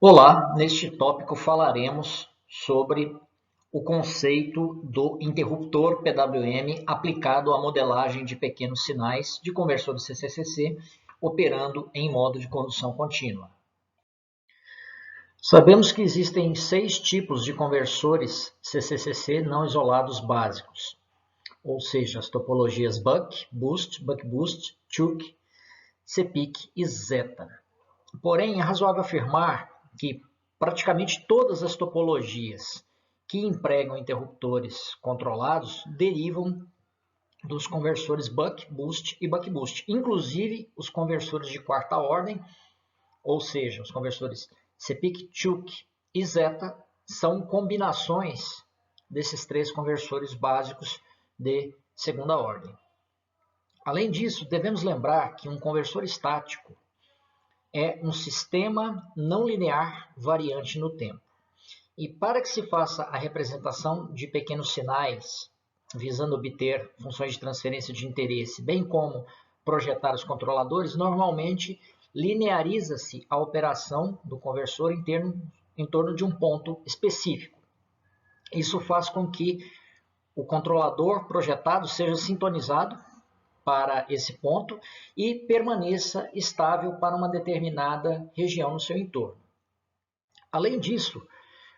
Olá, neste tópico falaremos sobre o conceito do interruptor PWM aplicado à modelagem de pequenos sinais de conversores CCCC operando em modo de condução contínua. Sabemos que existem 6 tipos de conversores CCCC não isolados básicos, ou seja, as topologias Buck, Boost, Buck Boost, Chuck, CPIC e Zeta. Porém, é razoável afirmar que praticamente todas as topologias que empregam interruptores controlados derivam dos conversores Buck Boost e Buck Boost, inclusive os conversores de quarta ordem, ou seja, os conversores CPIC, Chuck e Zeta, são combinações desses 3 conversores básicos de segunda ordem. Além disso, devemos lembrar que um conversor estático é um sistema não linear variante no tempo. E para que se faça a representação de pequenos sinais, visando obter funções de transferência de interesse, bem como projetar os controladores, normalmente lineariza-se a operação do conversor em torno de um ponto específico. Isso faz com que o controlador projetado seja sintonizado para esse ponto e permaneça estável para uma determinada região no seu entorno. Além disso,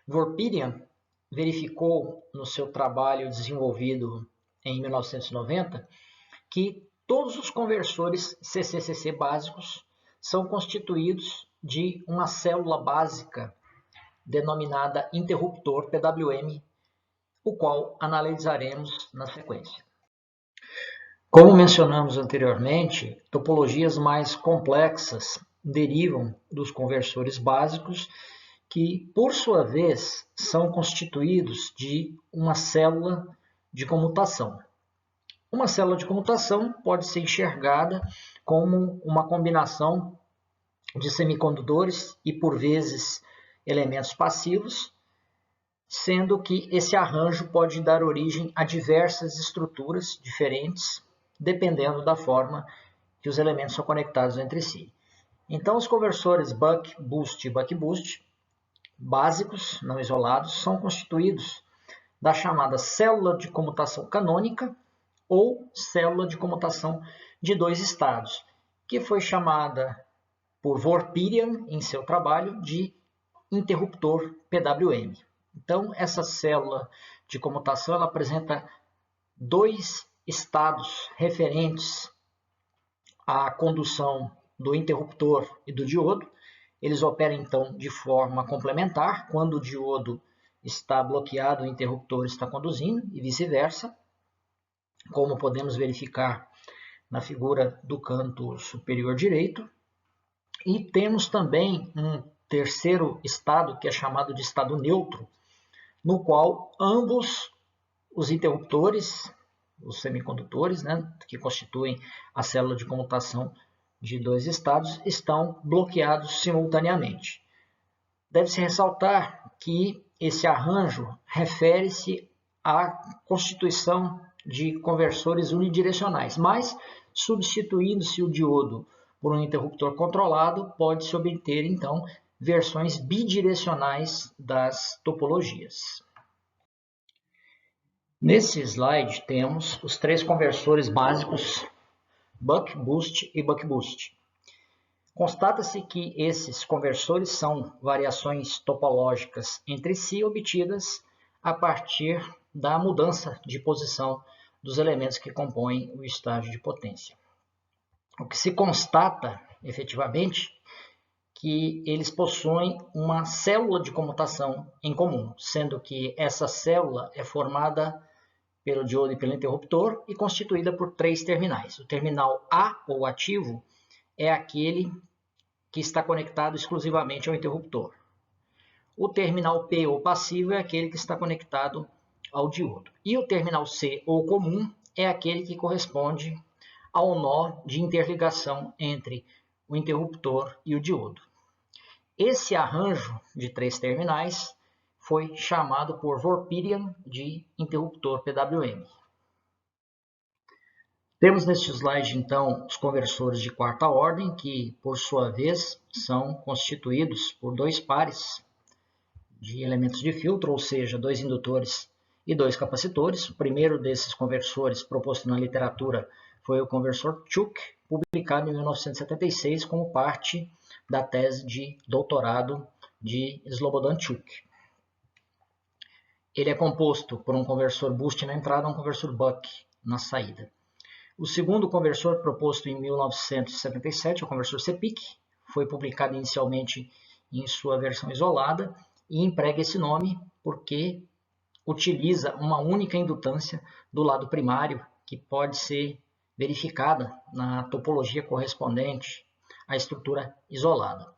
Vorpirian verificou no seu trabalho desenvolvido em 1990 que todos os conversores CCCC básicos são constituídos de uma célula básica denominada interruptor PWM, o qual analisaremos na sequência. Como mencionamos anteriormente, topologias mais complexas derivam dos conversores básicos, que, por sua vez, são constituídos de uma célula de comutação. Uma célula de comutação pode ser enxergada como uma combinação de semicondutores e, por vezes, elementos passivos, sendo que esse arranjo pode dar origem a diversas estruturas diferentes, dependendo da forma que os elementos são conectados entre si. Então, os conversores Buck Boost e Buck Boost, básicos, não isolados, são constituídos da chamada célula de comutação canônica ou célula de comutação de 2 estados, que foi chamada por Vorpirian, em seu trabalho, de interruptor PWM. Então, essa célula de comutação ela apresenta 2 estados referentes à condução do interruptor e do diodo. Eles operam, então, de forma complementar. Quando o diodo está bloqueado, o interruptor está conduzindo e vice-versa, como podemos verificar na figura do canto superior direito. E temos também um terceiro estado, que é chamado de estado neutro, no qual ambos os interruptores, os semicondutores, que constituem a célula de comutação de 2 estados, estão bloqueados simultaneamente. Deve-se ressaltar que esse arranjo refere-se à constituição de conversores unidirecionais, mas substituindo-se o diodo por um interruptor controlado, pode-se obter, então, versões bidirecionais das topologias. Nesse slide temos os 3 conversores básicos Buck Boost e Buck Boost. Constata-se que esses conversores são variações topológicas entre si obtidas a partir da mudança de posição dos elementos que compõem o estágio de potência. O que se constata, efetivamente, que eles possuem uma célula de comutação em comum, sendo que essa célula é formada pelo diodo e pelo interruptor e constituída por 3 terminais. O terminal A, ou ativo, é aquele que está conectado exclusivamente ao interruptor. O terminal P, ou passivo, é aquele que está conectado ao diodo. E o terminal C, ou comum, é aquele que corresponde ao nó de interligação entre o interruptor e o diodo. Esse arranjo de 3 terminais foi chamado por Vorpirian de interruptor PWM. Temos neste slide, então, os conversores de quarta ordem, que, por sua vez, são constituídos por dois pares de elementos de filtro, ou seja, dois indutores e dois capacitores. O primeiro desses conversores proposto na literatura foi o conversor Chuck, publicado em 1976 como parte da tese de doutorado de Slobodan Chuck. Ele é composto por um conversor boost na entrada e um conversor buck na saída. O segundo conversor, proposto em 1977, é o conversor CPIC, foi publicado inicialmente em sua versão isolada e emprega esse nome porque utiliza uma única indutância do lado primário que pode ser verificada na topologia correspondente à estrutura isolada.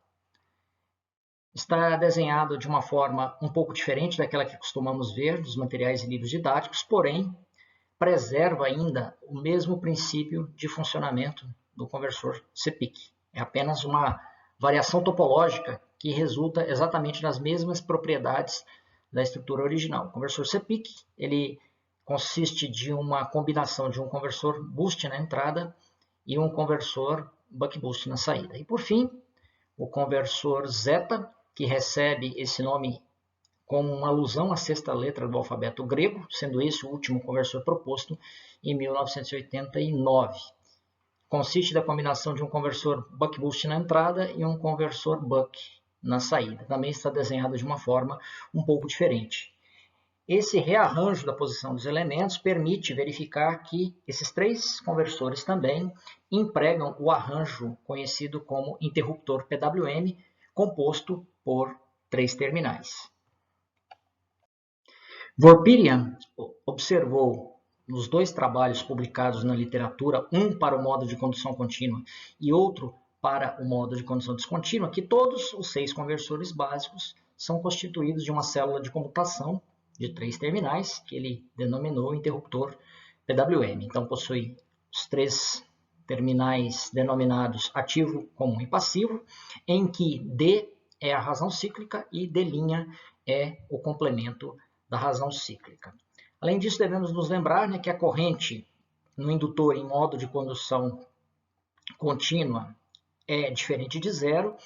Está desenhado de uma forma um pouco diferente daquela que costumamos ver nos materiais e livros didáticos, porém preserva ainda o mesmo princípio de funcionamento do conversor CPIC. É apenas uma variação topológica que resulta exatamente nas mesmas propriedades da estrutura original. O conversor CPIC ele consiste de uma combinação de um conversor boost na entrada e um conversor buck boost na saída. E por fim, o conversor zeta, que recebe esse nome como uma alusão à sexta letra do alfabeto grego, sendo esse o último conversor proposto em 1989. Consiste da combinação de um conversor buck boost na entrada e um conversor buck na saída. Também está desenhado de uma forma um pouco diferente. Esse rearranjo da posição dos elementos permite verificar que esses três conversores também empregam o arranjo conhecido como interruptor PWM, composto por três terminais. Vorpirian observou nos dois trabalhos publicados na literatura, um para o modo de condução contínua e outro para o modo de condução descontínua, que todos os 6 conversores básicos são constituídos de uma célula de comutação de 3 terminais, que ele denominou interruptor PWM. Então, possui os 3 terminais denominados ativo, comum e passivo, em que D é a razão cíclica e D' é o complemento da razão cíclica. Além disso, devemos nos lembrar que a corrente no indutor em modo de condução contínua é diferente de zero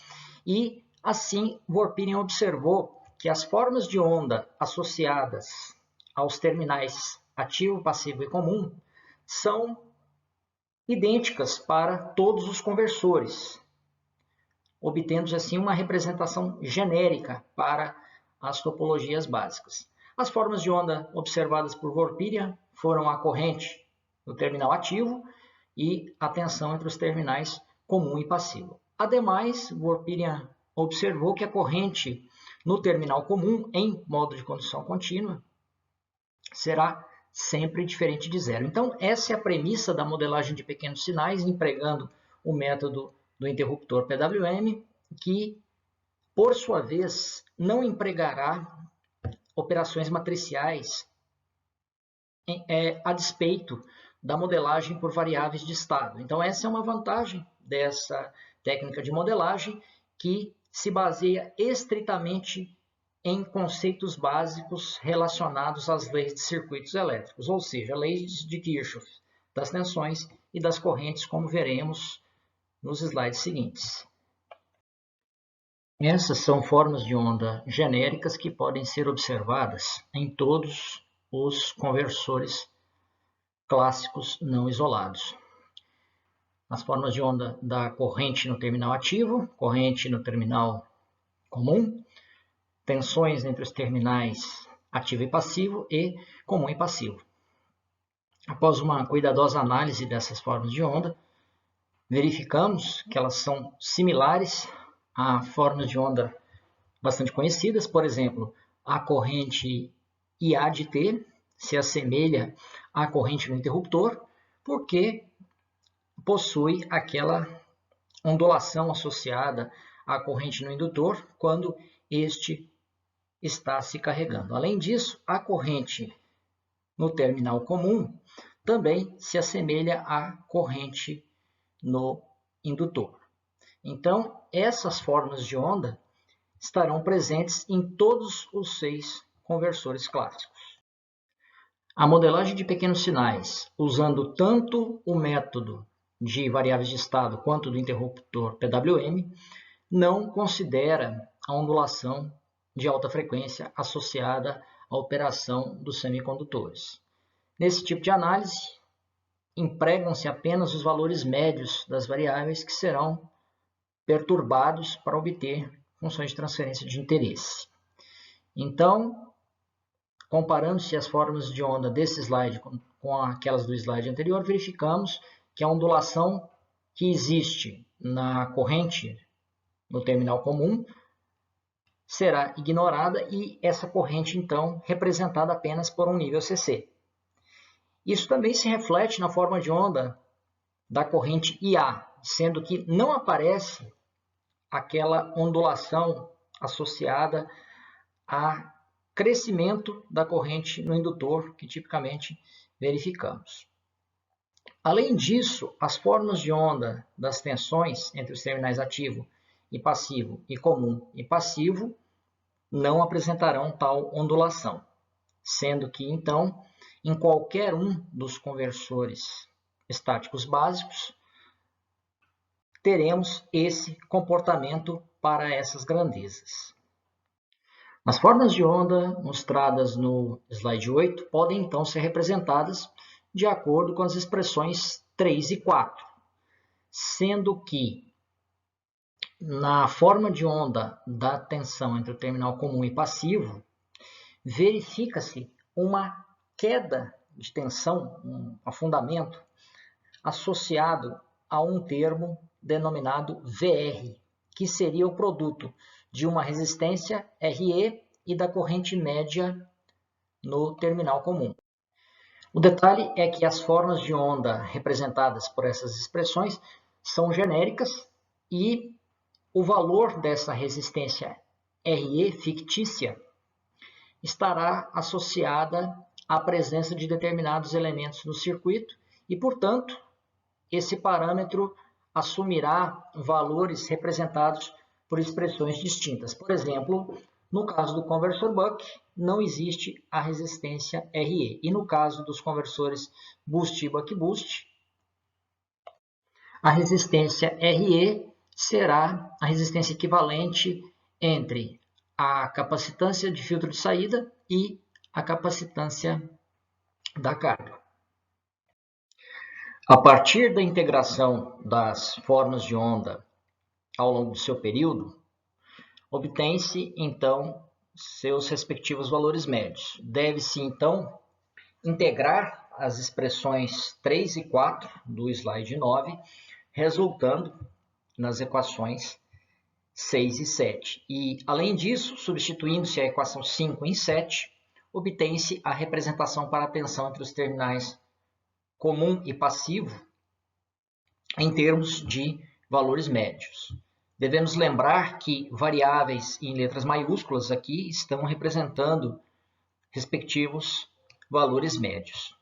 e, assim, Vorpirian observou que as formas de onda associadas aos terminais ativo, passivo e comum são idênticas para todos os conversores, obtendo assim uma representação genérica para as topologias básicas. As formas de onda observadas por Vorpirian foram a corrente no terminal ativo e a tensão entre os terminais comum e passivo. Ademais, Vorpirian observou que a corrente no terminal comum, em modo de condução contínua, será sempre diferente de zero. Então, essa é a premissa da modelagem de pequenos sinais, empregando o método do interruptor PWM, que, por sua vez, não empregará operações matriciais a despeito da modelagem por variáveis de estado. Então, essa é uma vantagem dessa técnica de modelagem que se baseia estritamente em conceitos básicos relacionados às leis de circuitos elétricos, ou seja, leis de Kirchhoff das tensões e das correntes, como veremos nos slides seguintes. Essas são formas de onda genéricas que podem ser observadas em todos os conversores clássicos não isolados. As formas de onda da corrente no terminal ativo, corrente no terminal comum, tensões entre os terminais ativo e passivo e comum e passivo. Após uma cuidadosa análise dessas formas de onda, verificamos que elas são similares a formas de onda bastante conhecidas. Por exemplo, a corrente IA de T se assemelha à corrente no interruptor porque possui aquela ondulação associada à corrente no indutor quando este está se carregando. Além disso, a corrente no terminal comum também se assemelha à corrente no indutor. Então, essas formas de onda estarão presentes em todos os 6 conversores clássicos. A modelagem de pequenos sinais, usando tanto o método de variáveis de estado quanto do interruptor PWM, não considera a ondulação de alta frequência associada à operação dos semicondutores. Nesse tipo de análise, empregam-se apenas os valores médios das variáveis que serão perturbados para obter funções de transferência de interesse. Então, comparando-se as formas de onda desse slide com aquelas do slide anterior, verificamos que a ondulação que existe na corrente no terminal comum será ignorada e essa corrente, então, representada apenas por um nível CC. Isso também se reflete na forma de onda da corrente IA, sendo que não aparece aquela ondulação associada a crescimento da corrente no indutor que tipicamente verificamos. Além disso, as formas de onda das tensões entre os terminais ativo e passivo e comum e passivo não apresentarão tal ondulação, sendo que, então, em qualquer um dos conversores estáticos básicos, teremos esse comportamento para essas grandezas. As formas de onda mostradas no slide 8 podem então ser representadas de acordo com as expressões 3 e 4, sendo que na forma de onda da tensão entre o terminal comum e passivo, verifica-se uma queda de tensão, um afundamento, associado a um termo denominado VR, que seria o produto de uma resistência RE e da corrente média no terminal comum. O detalhe é que as formas de onda representadas por essas expressões são genéricas e o valor dessa resistência RE fictícia estará associada à presença de determinados elementos no circuito e, portanto, esse parâmetro assumirá valores representados por expressões distintas. Por exemplo, no caso do conversor Buck, não existe a resistência RE. E no caso dos conversores Boost e Buck Boost, a resistência RE será a resistência equivalente entre a capacitância de filtro de saída e a capacitância da carga. A partir da integração das formas de onda ao longo do seu período, obtém-se, então, seus respectivos valores médios. Deve-se, então, integrar as expressões 3 e 4 do slide 9, resultando nas equações 6 e 7. E, além disso, substituindo-se a equação 5 em 7, obtém-se a representação para a tensão entre os terminais comum e passivo em termos de valores médios. Devemos lembrar que variáveis em letras maiúsculas aqui estão representando respectivos valores médios.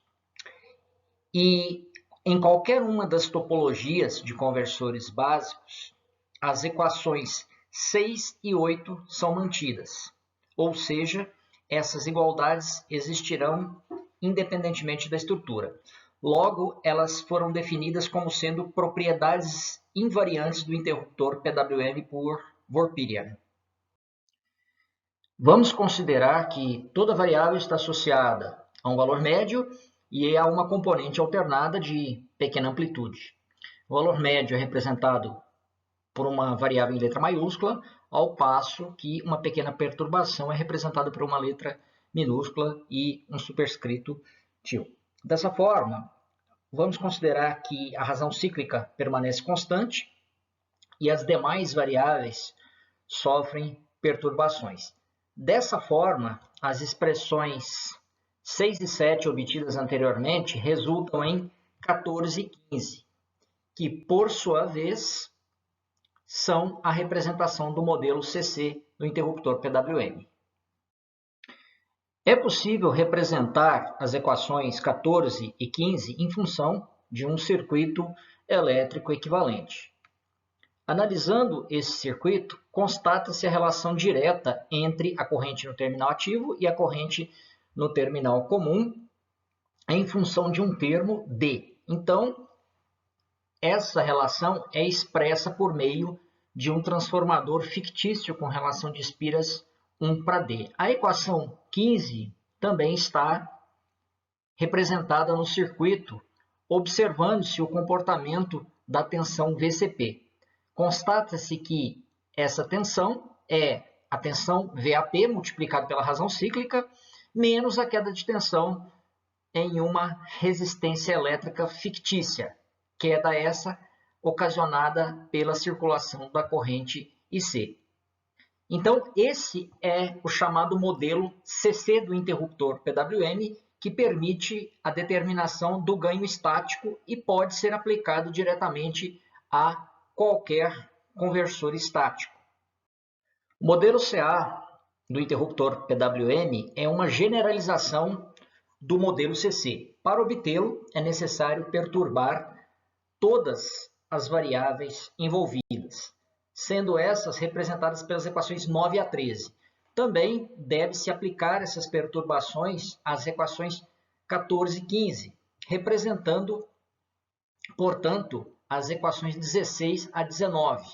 E em qualquer uma das topologias de conversores básicos, as equações 6 e 8 são mantidas, ou seja, essas igualdades existirão independentemente da estrutura. Logo, elas foram definidas como sendo propriedades invariantes do interruptor PWM por Vorpirian. Vamos considerar que toda variável está associada a um valor médio e a uma componente alternada de pequena amplitude. O valor médio é representado por uma variável em letra maiúscula, ao passo que uma pequena perturbação é representada por uma letra minúscula e um superscrito til. Dessa forma, vamos considerar que a razão cíclica permanece constante e as demais variáveis sofrem perturbações. Dessa forma, as expressões 6 e 7 obtidas anteriormente resultam em 14 e 15, que, por sua vez, são a representação do modelo CC do interruptor PWM. É possível representar as equações 14 e 15 em função de um circuito elétrico equivalente. Analisando esse circuito, constata-se a relação direta entre a corrente no terminal ativo e a corrente no terminal comum, em função de um termo D. Então, essa relação é expressa por meio de um transformador fictício com relação de espiras 1 para D. A equação 15 também está representada no circuito, observando-se o comportamento da tensão VCP. Constata-se que essa tensão é a tensão VAP multiplicada pela razão cíclica menos a queda de tensão em uma resistência elétrica fictícia, queda essa ocasionada pela circulação da corrente IC. Então, esse é o chamado modelo CC do interruptor PWM, que permite a determinação do ganho estático e pode ser aplicado diretamente a qualquer conversor estático. O modelo CA do interruptor PWM é uma generalização do modelo CC. Para obtê-lo, é necessário perturbar todas as variáveis envolvidas, sendo essas representadas pelas equações 9 a 13. Também deve-se aplicar essas perturbações às equações 14 e 15, representando, portanto, as equações 16 a 19,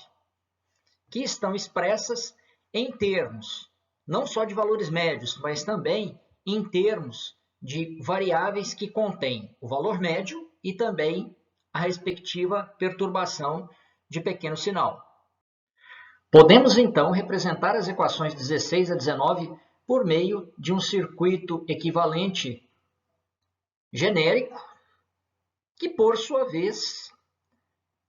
que estão expressas em termos não só de valores médios, mas também em termos de variáveis que contêm o valor médio e também a respectiva perturbação de pequeno sinal. Podemos, então, representar as equações 16 a 19 por meio de um circuito equivalente genérico, que, por sua vez,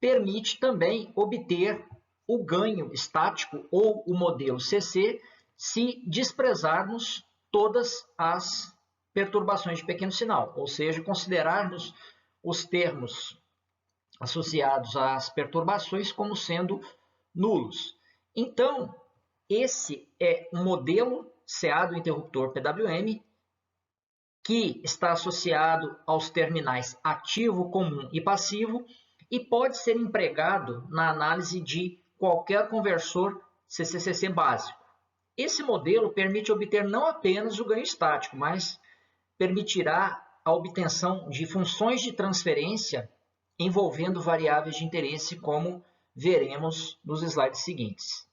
permite também obter o ganho estático ou o modelo CC se desprezarmos todas as perturbações de pequeno sinal, ou seja, considerarmos os termos associados às perturbações como sendo nulos. Então, esse é um modelo CA do interruptor PWM que está associado aos terminais ativo, comum e passivo e pode ser empregado na análise de qualquer conversor CCCC básico. Esse modelo permite obter não apenas o ganho estático, mas permitirá a obtenção de funções de transferência envolvendo variáveis de interesse, como veremos nos slides seguintes.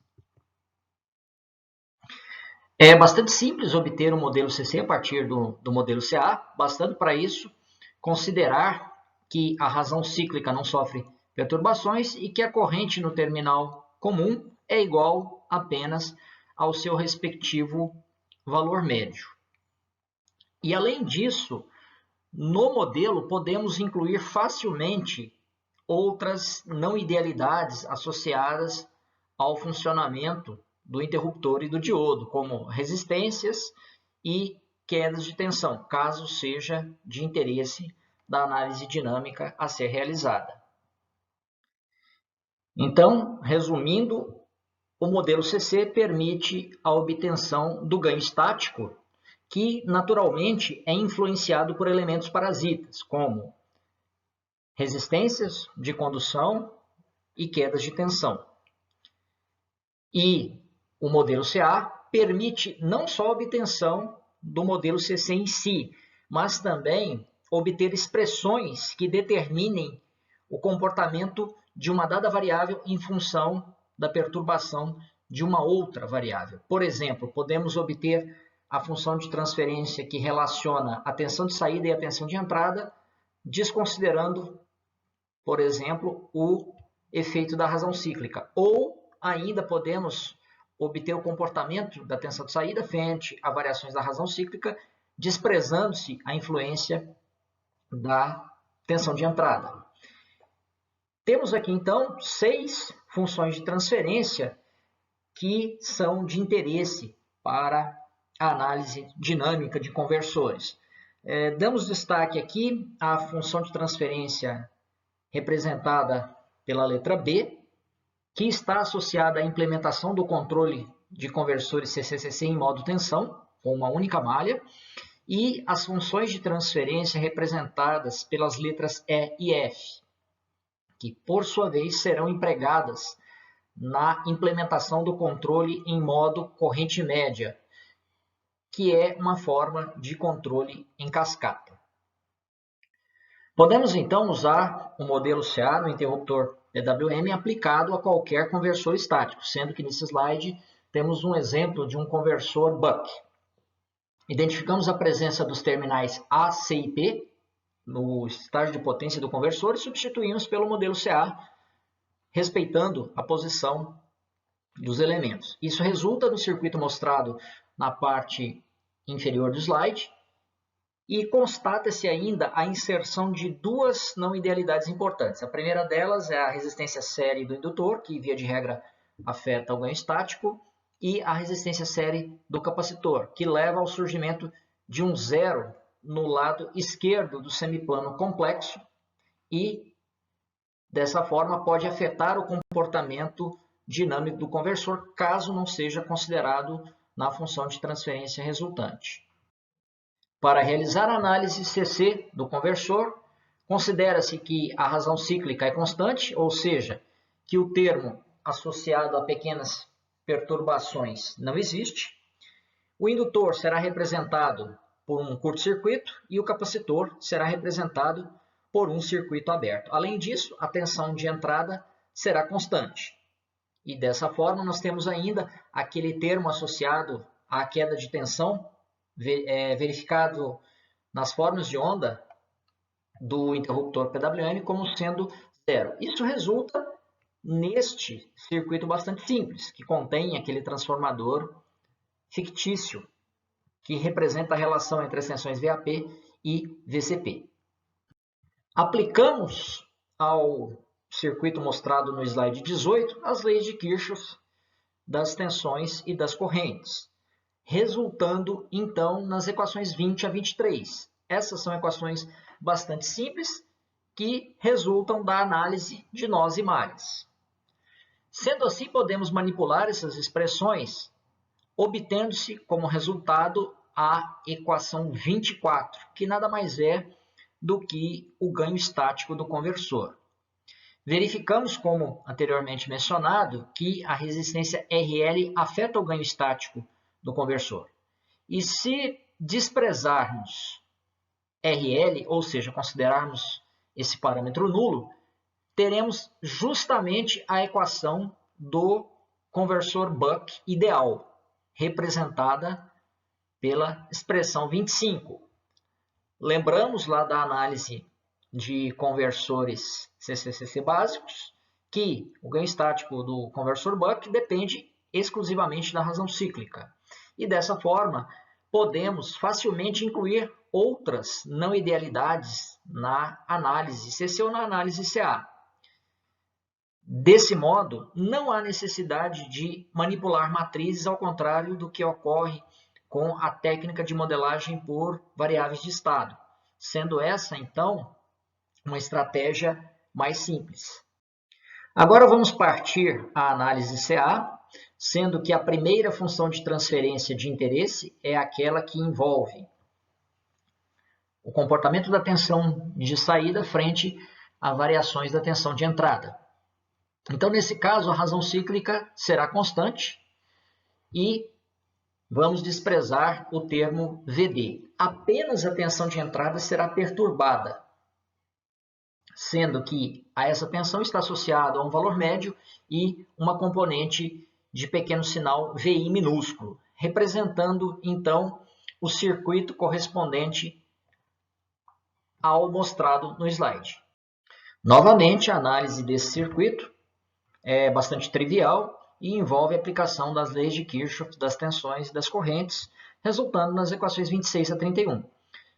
É bastante simples obter um modelo CC a partir do modelo CA, bastando para isso considerar que a razão cíclica não sofre perturbações e que a corrente no terminal comum é igual apenas ao seu respectivo valor médio. E além disso, no modelo podemos incluir facilmente outras não idealidades associadas ao funcionamento do interruptor e do diodo, como resistências e quedas de tensão, caso seja de interesse da análise dinâmica a ser realizada. Então, resumindo, o modelo CC permite a obtenção do ganho estático, que naturalmente é influenciado por elementos parasitas, como resistências de condução e quedas de tensão. E o modelo CA permite não só a obtenção do modelo CC em si, mas também obter expressões que determinem o comportamento de uma dada variável em função da perturbação de uma outra variável. Por exemplo, podemos obter a função de transferência que relaciona a tensão de saída e a tensão de entrada, desconsiderando, por exemplo, o efeito da razão cíclica. Ou ainda podemos obter o comportamento da tensão de saída frente a variações da razão cíclica, desprezando-se a influência da tensão de entrada. Temos aqui, então, 6 funções de transferência que são de interesse para a análise dinâmica de conversores. Damos destaque aqui à função de transferência representada pela letra B, que está associada à implementação do controle de conversores CCCC em modo tensão, com uma única malha, e as funções de transferência representadas pelas letras E e F, que, por sua vez, serão empregadas na implementação do controle em modo corrente média, que é uma forma de controle em cascata. Podemos então usar o modelo CA no interruptor PWM aplicado a qualquer conversor estático, sendo que nesse slide temos um exemplo de um conversor buck. Identificamos a presença dos terminais A, C e P no estágio de potência do conversor e substituímos pelo modelo CA, respeitando a posição dos elementos. Isso resulta no circuito mostrado na parte inferior do slide e constata-se ainda a inserção de duas não idealidades importantes. A primeira delas é a resistência série do indutor, que via de regra afeta o ganho estático, e a resistência série do capacitor, que leva ao surgimento de um zero no lado esquerdo do semiplano complexo e, dessa forma, pode afetar o comportamento dinâmico do conversor, caso não seja considerado na função de transferência resultante. Para realizar a análise CC do conversor, considera-se que a razão cíclica é constante, ou seja, que o termo associado a pequenas perturbações não existe. O indutor será representado por um curto-circuito e o capacitor será representado por um circuito aberto. Além disso, a tensão de entrada será constante. E dessa forma, nós temos ainda aquele termo associado à queda de tensão, verificado nas formas de onda do interruptor PWM como sendo zero. Isso resulta neste circuito bastante simples, que contém aquele transformador fictício, que representa a relação entre as tensões VAP e VCP. Aplicamos ao circuito mostrado no slide 18 as leis de Kirchhoff das tensões e das correntes, resultando então nas equações 20 a 23. Essas são equações bastante simples que resultam da análise de nós e mares. Sendo assim, podemos manipular essas expressões, obtendo-se como resultado a equação 24, que nada mais é do que o ganho estático do conversor. Verificamos, como anteriormente mencionado, que a resistência RL afeta o ganho estático do conversor. E se desprezarmos RL, ou seja, considerarmos esse parâmetro nulo, teremos justamente a equação do conversor buck ideal, representada pela expressão 25. Lembramos lá da análise de conversores CCCC básicos que o ganho estático do conversor buck depende exclusivamente da razão cíclica. E dessa forma, podemos facilmente incluir outras não idealidades na análise CC ou na análise CA. Desse modo, não há necessidade de manipular matrizes, ao contrário do que ocorre com a técnica de modelagem por variáveis de estado, sendo essa, então, uma estratégia mais simples. Agora vamos partir à análise CA, sendo que a primeira função de transferência de interesse é aquela que envolve o comportamento da tensão de saída frente a variações da tensão de entrada. Então, nesse caso, a razão cíclica será constante e vamos desprezar o termo VD. Apenas a tensão de entrada será perturbada, sendo que a essa tensão está associado a um valor médio e uma componente de pequeno sinal VI minúsculo, representando, então, o circuito correspondente ao mostrado no slide. Novamente, a análise desse circuito é bastante trivial e envolve a aplicação das leis de Kirchhoff das tensões e das correntes, resultando nas equações 26 a 31.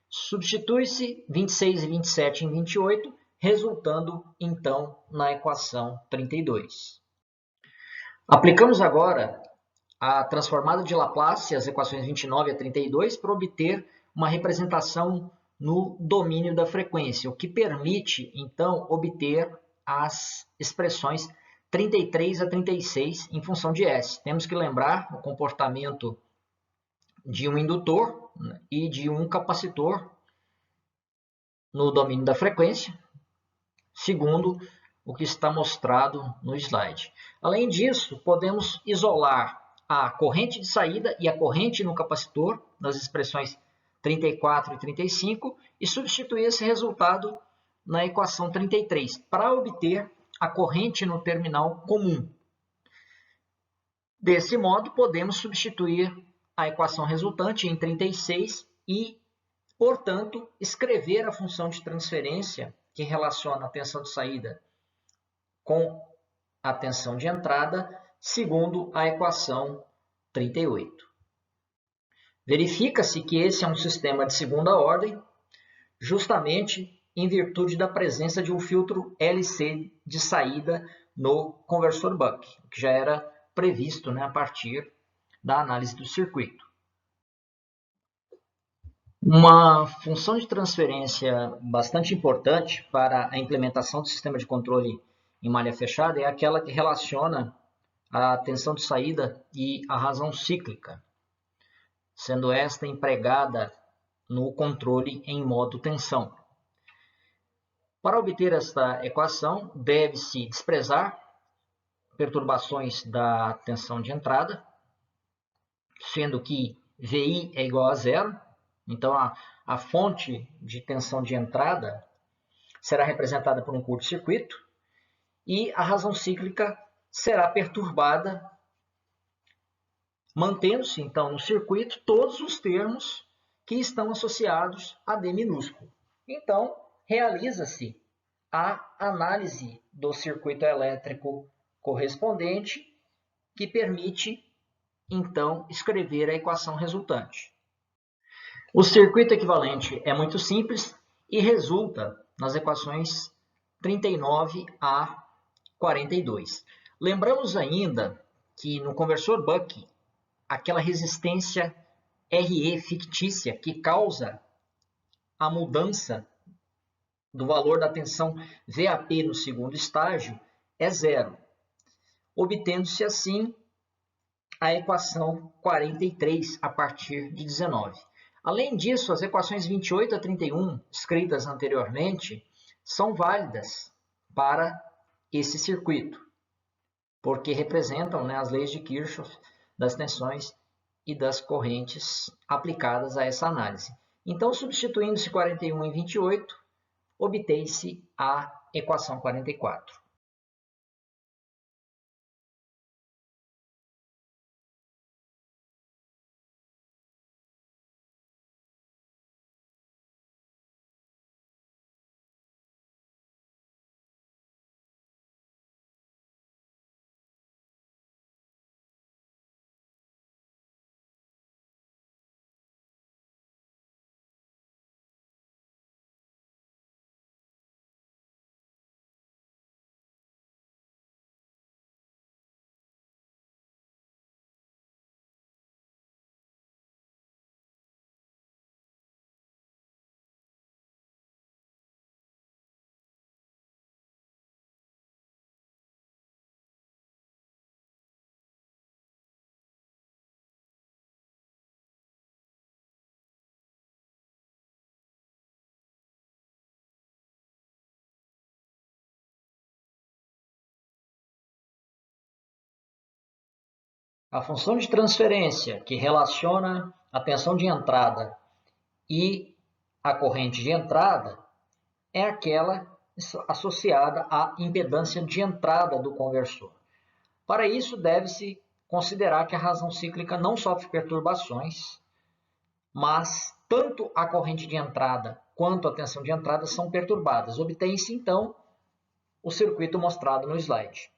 Substitui-se 26 e 27 em 28, resultando então na equação 32. Aplicamos agora a transformada de Laplace, as equações 29 a 32, para obter uma representação no domínio da frequência, o que permite então obter as expressões 33 a 36 em função de S. Temos que lembrar o comportamento de um indutor e de um capacitor no domínio da frequência, segundo o que está mostrado no slide. Além disso, podemos isolar a corrente de saída e a corrente no capacitor, nas expressões 34 e 35, e substituir esse resultado na equação 33, para obter a corrente no terminal comum. Desse modo, podemos substituir a equação resultante em 36 e, portanto, escrever a função de transferência que relaciona a tensão de saída com a tensão de entrada, segundo a equação 38. Verifica-se que esse é um sistema de segunda ordem, justamente em virtude da presença de um filtro LC de saída no conversor Buck, que já era previsto, a partir da análise do circuito. Uma função de transferência bastante importante para a implementação do sistema de controle em malha fechada é aquela que relaciona a tensão de saída e a razão cíclica, sendo esta empregada no controle em modo tensão. Para obter esta equação, deve-se desprezar perturbações da tensão de entrada, sendo que VI é igual a zero. Então, a fonte de tensão de entrada será representada por um curto-circuito e a razão cíclica será perturbada, mantendo-se, então, no circuito todos os termos que estão associados a D minúsculo. Então, realiza-se a análise do circuito elétrico correspondente, que permite, então, escrever a equação resultante. O circuito equivalente é muito simples e resulta nas equações 39 a 42. Lembramos ainda que no conversor Buck, aquela resistência RE fictícia que causa a mudança do valor da tensão VAP no segundo estágio é zero, obtendo-se assim a equação 43 a partir de 19. Além disso, as equações 28 a 31, escritas anteriormente, são válidas para esse circuito, porque representam as leis de Kirchhoff das tensões e das correntes aplicadas a essa análise. Então, substituindo-se 41 em 28, obtém-se a equação 44. A função de transferência que relaciona a tensão de entrada e a corrente de entrada é aquela associada à impedância de entrada do conversor. Para isso, deve-se considerar que a razão cíclica não sofre perturbações, mas tanto a corrente de entrada quanto a tensão de entrada são perturbadas. Obtém-se, então, o circuito mostrado no slide.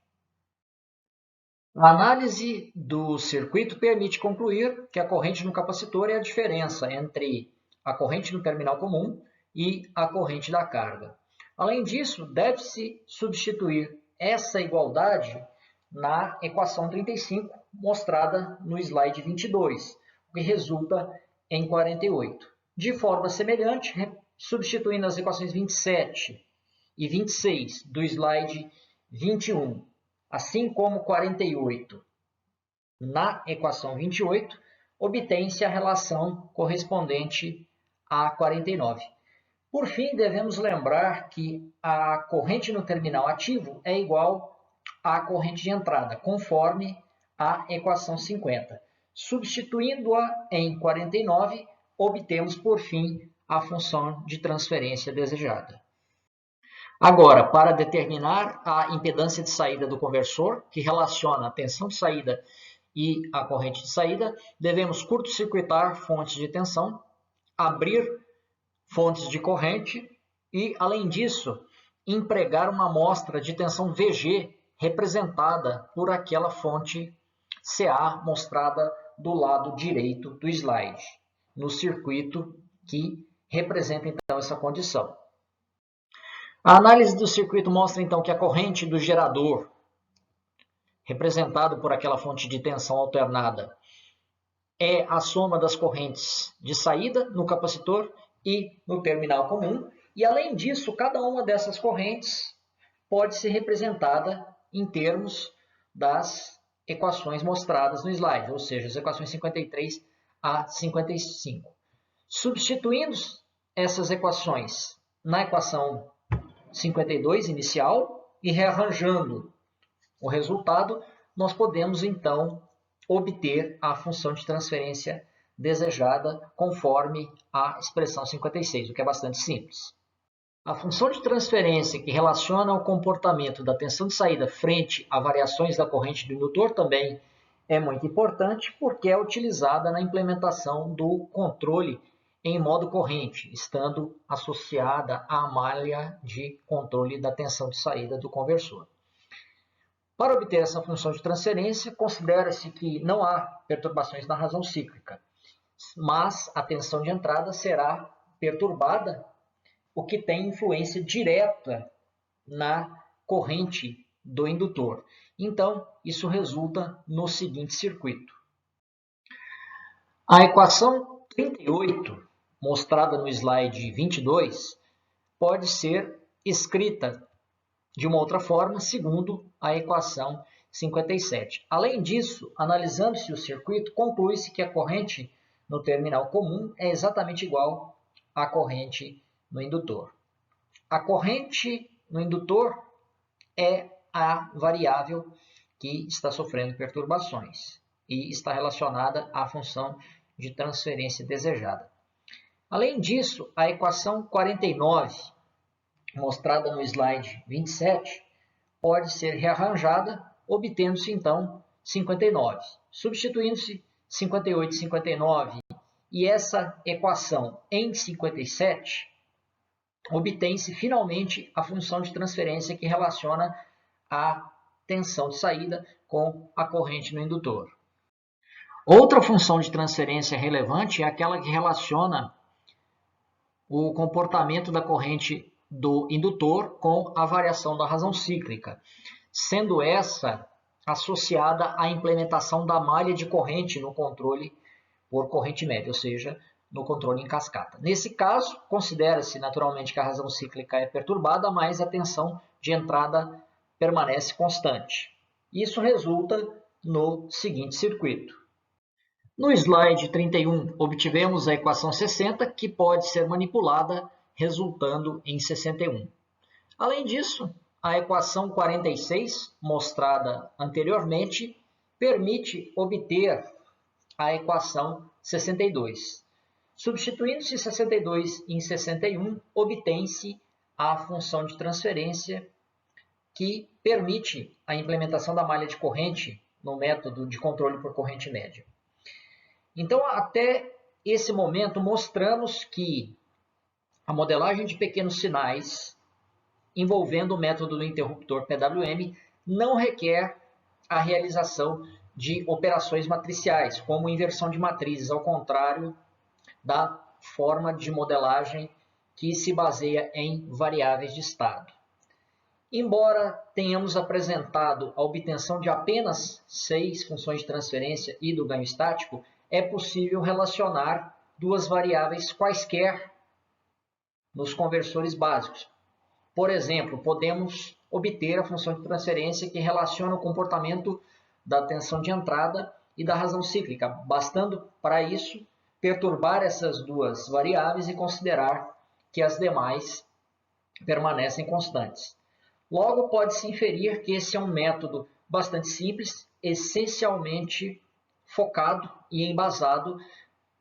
A análise do circuito permite concluir que a corrente no capacitor é a diferença entre a corrente no terminal comum e a corrente da carga. Além disso, deve-se substituir essa igualdade na equação 35, mostrada no slide 22, o que resulta em 48. De forma semelhante, substituindo as equações 27 e 26 do slide 21, assim como 48 na equação 28, obtém-se a relação correspondente a 49. Por fim, devemos lembrar que a corrente no terminal ativo é igual à corrente de entrada, conforme a equação 50. Substituindo-a em 49, obtemos, por fim, a função de transferência desejada. Agora, para determinar a impedância de saída do conversor, que relaciona a tensão de saída e a corrente de saída, devemos curto-circuitar fontes de tensão, abrir fontes de corrente e, além disso, empregar uma amostra de tensão VG representada por aquela fonte CA mostrada do lado direito do slide, no circuito que representa então essa condição. A análise do circuito mostra então que a corrente do gerador, representado por aquela fonte de tensão alternada, é a soma das correntes de saída no capacitor e no terminal comum. E além disso, cada uma dessas correntes pode ser representada em termos das equações mostradas no slide, ou seja, as equações 53 a 55. Substituindo essas equações na equação 52 inicial e rearranjando o resultado, nós podemos então obter a função de transferência desejada conforme a expressão 56, o que é bastante simples. A função de transferência que relaciona o comportamento da tensão de saída frente a variações da corrente do indutor também é muito importante porque é utilizada na implementação do controle em modo corrente, estando associada à malha de controle da tensão de saída do conversor. Para obter essa função de transferência, considera-se que não há perturbações na razão cíclica, mas a tensão de entrada será perturbada, o que tem influência direta na corrente do indutor. Então, isso resulta no seguinte circuito. A equação 38, mostrada no slide 22, pode ser escrita de uma outra forma, segundo a equação 57. Além disso, analisando-se o circuito, conclui-se que a corrente no terminal comum é exatamente igual à corrente no indutor. A corrente no indutor é a variável que está sofrendo perturbações e está relacionada à função de transferência desejada. Além disso, a equação 49, mostrada no slide 27, pode ser rearranjada, obtendo-se então 59. Substituindo-se 58 e 59 e essa equação em 57, obtém-se finalmente a função de transferência que relaciona a tensão de saída com a corrente no indutor. Outra função de transferência relevante é aquela que relaciona o comportamento da corrente do indutor com a variação da razão cíclica, sendo essa associada à implementação da malha de corrente no controle por corrente média, ou seja, no controle em cascata. Nesse caso, considera-se naturalmente que a razão cíclica é perturbada, mas a tensão de entrada permanece constante. Isso resulta no seguinte circuito. No slide 31, obtivemos a equação 60, que pode ser manipulada, resultando em 61. Além disso, a equação 46, mostrada anteriormente, permite obter a equação 62. Substituindo-se 62 em 61, obtém-se a função de transferência que permite a implementação da malha de corrente no método de controle por corrente média. Então, até esse momento, mostramos que a modelagem de pequenos sinais envolvendo o método do interruptor PWM não requer a realização de operações matriciais, como inversão de matrizes, ao contrário da forma de modelagem que se baseia em variáveis de estado. Embora tenhamos apresentado a obtenção de apenas 6 funções de transferência e do ganho estático, é possível relacionar duas variáveis quaisquer nos conversores básicos. Por exemplo, podemos obter a função de transferência que relaciona o comportamento da tensão de entrada e da razão cíclica, bastando para isso perturbar essas duas variáveis e considerar que as demais permanecem constantes. Logo, pode-se inferir que esse é um método bastante simples, essencialmente focado e embasado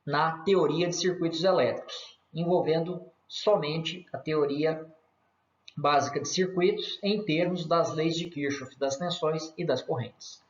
na teoria de circuitos elétricos, envolvendo somente a teoria básica de circuitos em termos das leis de Kirchhoff das tensões e das correntes.